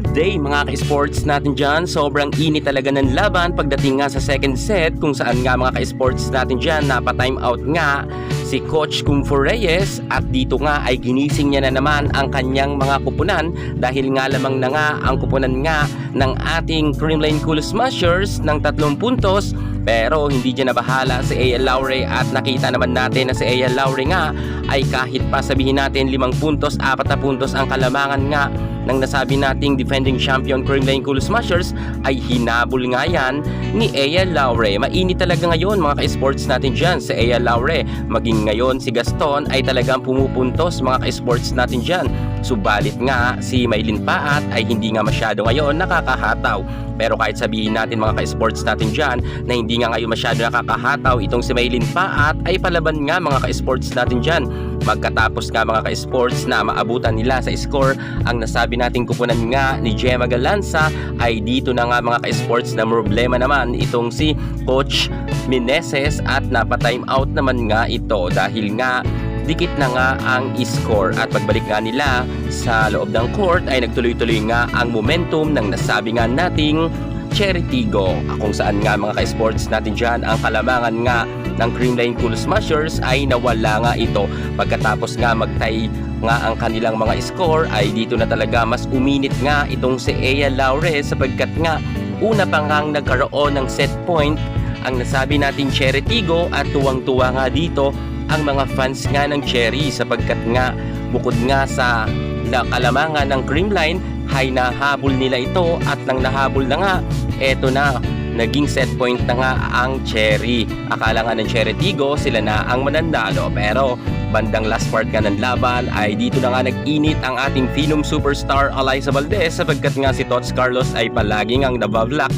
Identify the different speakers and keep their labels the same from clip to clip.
Speaker 1: Good day mga ka-sports natin dyan. Sobrang init talaga ng laban pagdating nga sa second set, kung saan nga mga ka-sports natin dyan napa-time out nga si Coach Kung Fu Reyes, at dito nga ay ginising niya na naman ang kanyang mga kupunan dahil nga lamang na nga ang kupunan nga ng ating Creamline Cool Smashers ng 3 puntos. Pero hindi dyan nabahala si A.L. Laure, at nakita naman natin na si A.L. Laure nga ay kahit pa sabihin natin 5 puntos, 4 na puntos ang kalamangan nga ng nasabi nating defending champion Creamline Cool Smashers, ay hinabol nga yan ni A.L. Laure. Mainit talaga ngayon mga ka-sports natin dyan si A.L. Laure. Maging ngayon si Gaston ay talagang pumupuntos mga ka-sports natin dyan. Subalit nga si Maylin Paat ay hindi nga masyado ngayon nakakahataw. Pero kahit sabihin natin mga ka-sports natin dyan na hindi nga ngayon masyado nakakahataw itong si Maylin Paat, ay palaban nga mga ka-sports natin dyan. Magkatapos nga mga ka-sports na maabutan nila sa score ang nasabi nating kupunan nga ni Gemma Galanza, ay dito na nga mga ka-sports na problema naman itong si Coach Meneses, at napa-time out naman nga ito dahil nga dikit na nga ang score. At pagbalik nga nila sa loob ng court ay nagtuloy-tuloy nga ang momentum ng nasabi nga nating Cherry Tigo, kung saan nga mga ka-sports natin dyan ang kalamangan nga ng Creamline Cool Smashers ay nawala nga ito. Pagkatapos nga magtay nga ang kanilang mga score, ay dito na talaga mas uminit nga itong si A.L. Laure, sapagkat nga una pa nga nagkaroon ng set point ang nasabi nating Cherry Tigo, at tuwang-tuwa nga dito ang mga fans nga ng Cherry, sapagkat nga bukod nga sa kalamangan ng Creamline ay nahabol nila ito, at nang nahabol na nga, eto na, naging set point na nga ang Cherry. Akala nga ng Cherry Tigo sila na ang mananalo, pero bandang last part nga ng laban ay dito na nga nag-init ang ating Phenom superstar Alyssa Valdez, sapagkat nga si Tots Carlos ay palaging ang nabavlak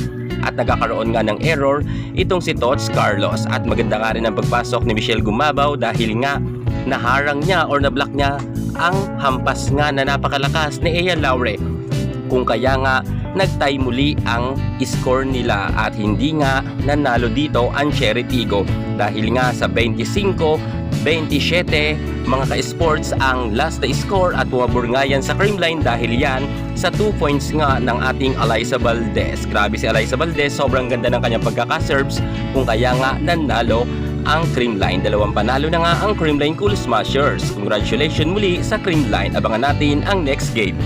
Speaker 1: at nagkakaroon nga ng error itong si Tots Carlos. At maganda nga rin ang pagpasok ni Michelle Gumabaw dahil nga naharang niya or nablock niya ang hampas nga na napakalakas ni A.L. Laure, kung kaya nga nagtay muli ang score nila at hindi nga nanalo dito ang Cherry Tigo dahil nga sa 25-27 mga ka-sports ang last na score, at bumabor nga yan sa Creamline dahil yan sa 2 points nga ng ating Alyssa Valdez. Grabe si Alyssa Valdez, sobrang ganda ng kanyang pagkaka-serves, kung kaya nga nanalo ang Creamline. 2 panalo na nga ang Creamline Cool Smashers. Congratulations muli sa Creamline. Abangan natin ang next game.